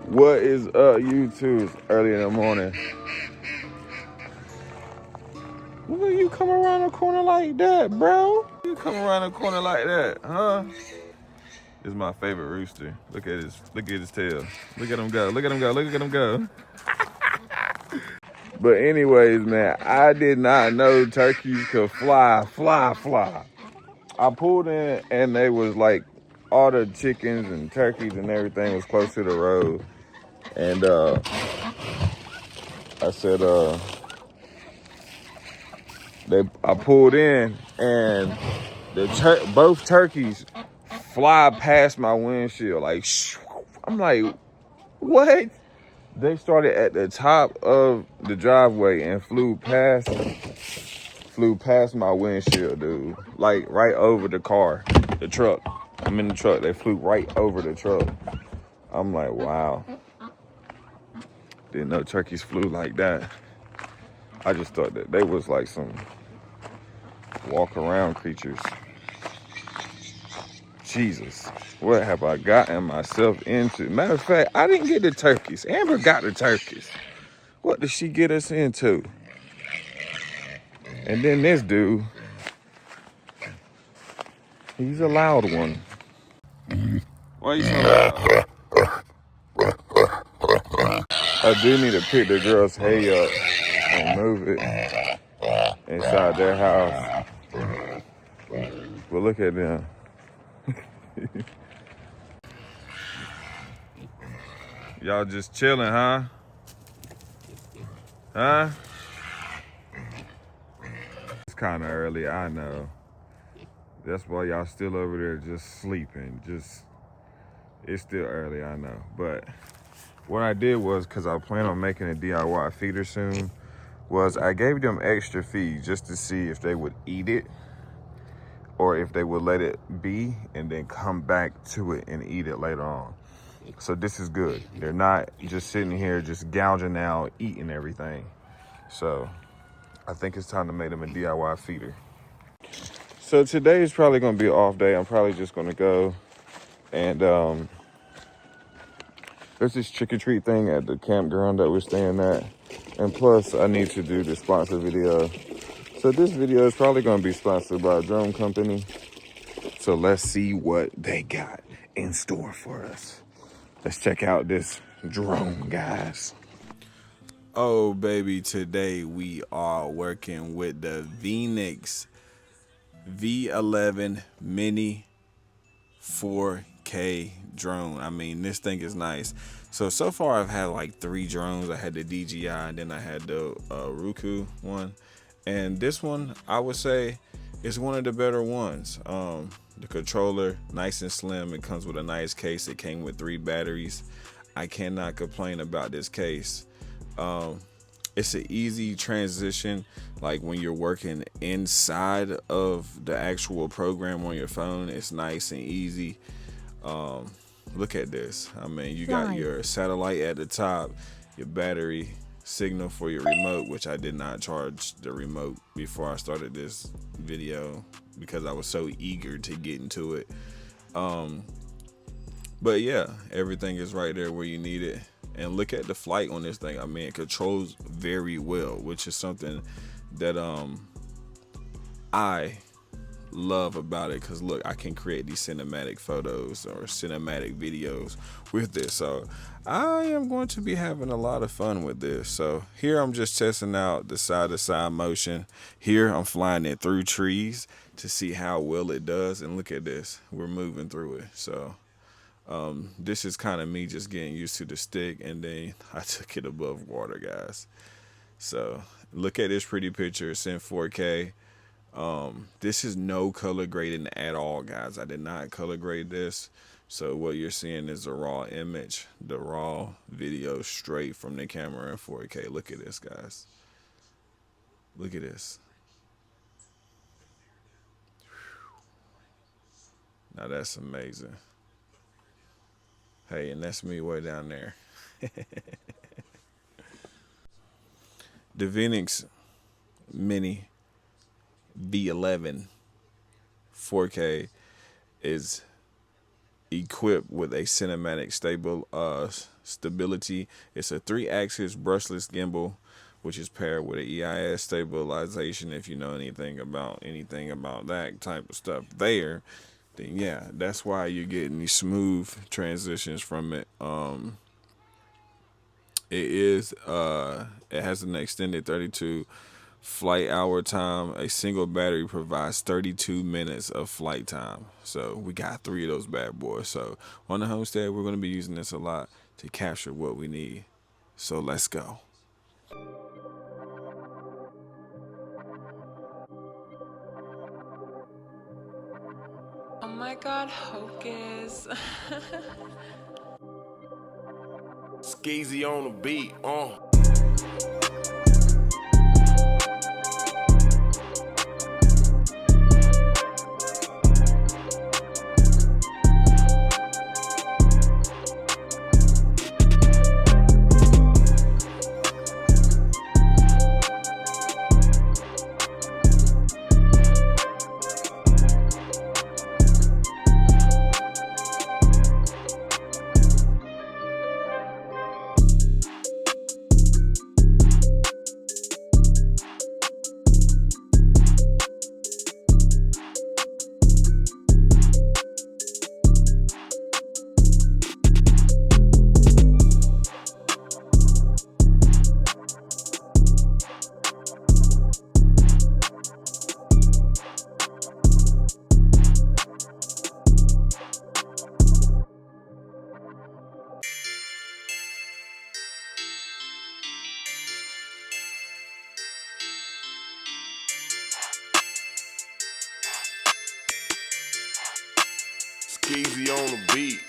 What is up, YouTube? It's early in the morning. Look at you come around the corner like that, bro. You come around the corner like that, huh? This is my favorite rooster. Look at his tail. Look at him go. Look at him go. Look at him go. But anyways, man, I did not know turkeys could fly. I pulled in and they was like all the chickens and turkeys and everything was close to the road. And I said, I pulled in and both turkeys fly past my windshield. Like, I'm like, what? They started at the top of the driveway and flew past my windshield, dude. Like right over the car, the truck. I'm in the truck. They flew right over the truck. I'm like, wow. Didn't know turkeys flew like that. I just thought that they was like some walk around creatures. Jesus, what have I gotten myself into? Matter of fact, I didn't get the turkeys. Amber got the turkeys. What did she get us into? And then this dude, he's a loud one. Why are you so loud? I do need to pick the girl's hay up and move it inside their house. But look at them. Y'all just chilling, huh? Huh? It's kind of early, I know. That's why y'all still over there just sleeping. It's still early, I know. But what I did was, because I plan on making a DIY feeder soon, was I gave them extra feed just to see if they would eat it or if they would let it be and then come back to it and eat it later on. So this is good. They're not just sitting here just gouging out, eating everything. So I think it's time to make them a DIY feeder. So today is probably gonna be an off day. I'm probably just gonna go and there's this trick or treat thing at the campground that we're staying at. And plus I need to do the sponsor video. So this video is probably gonna be sponsored by a drone company. So let's see what they got in store for us. Let's check out this drone, guys. Oh, baby, today we are working with the Veeniix V11MINI 4K drone. I mean, this thing is nice. So far I've had like 3 drones. I had the DJI and then I had the Roku one. And this one, I would say, is one of the better ones. The controller, nice and slim. It comes with a nice case. It came with 3 batteries. I cannot complain about this case. It's an easy transition, like when you're working inside of the actual program on your phone. It's nice and easy. Look at this. I mean, you got your satellite at the top, your battery, signal for your remote, which I did not charge the remote before I started this video because I was so eager to get into it. But yeah, everything is right there where you need it. And look at the flight on this thing. I mean, it controls very well, which is something that I love about it. Because look, I can create these cinematic photos or cinematic videos with this. So I am going to be having a lot of fun with this. So here I'm just testing out the side-to-side motion. Here I'm flying it through trees to see how well it does. And look at this, we're moving through it. So this is kind of me just getting used to the stick, and then I took it above water, guys. So look at this pretty picture. It's in 4K. This is no color grading at all, guys. I did not color grade this. So what you're seeing is a raw image, the raw video straight from the camera in 4K. Look at this, guys. Look at this. Now that's amazing. Hey, and that's me way down there. The Veeniix Mini V11 4K is equipped with a cinematic stability. It's a 3-axis brushless gimbal, which is paired with an EIS stabilization. If you know anything about that type of stuff there, then yeah, that's why you're getting these smooth transitions from it. It has an extended 32 flight hour time. A single battery provides 32 minutes of flight time. So we got 3 of those bad boys. So on the Homestead, we're going to be using this a lot to capture what we need. So let's go. Oh my God, Hocus. Skeezy on the beat, Skeezy on the beat,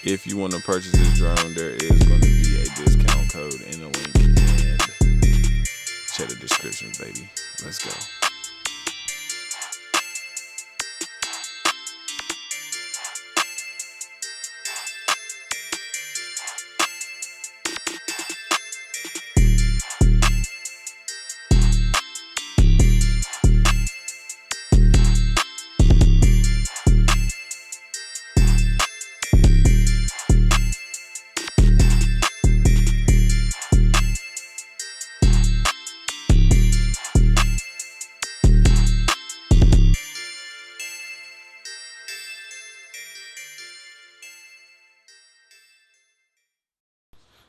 If you want to purchase this drone, there is going to be a discount code in the link, and check the descriptions, baby. Let's go.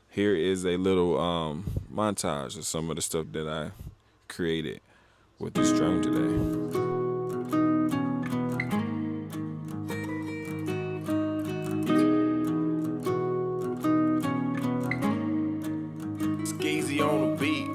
Here is a little montage of some of the stuff that I created with this drone today. Skeezy on the beat,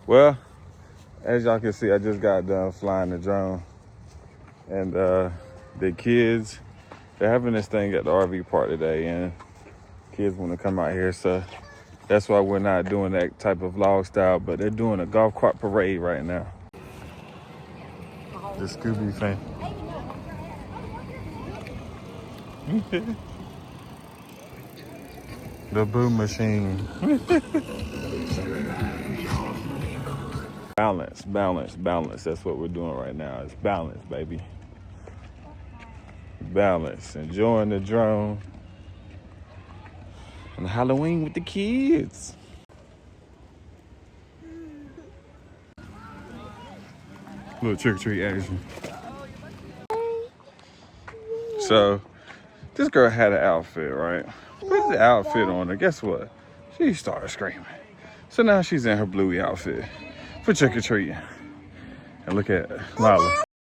Well, as y'all can see, I just got done flying the drone. And the kids, they're having this thing at the RV park today, and kids want to come out here, so that's why we're not doing that type of vlog style, but they're doing a golf cart parade right now. The Scooby fan. The Boo Machine. Balance, balance, balance. That's what we're doing right now. It's balance, baby. Balance. Enjoying the drone. And Halloween with the kids. Little trick-or-treat action. So, this girl had an outfit, right? Put the outfit on her. Guess what? She started screaming. So now she's in her bluey outfit for trick-or-treating. And look at Lala.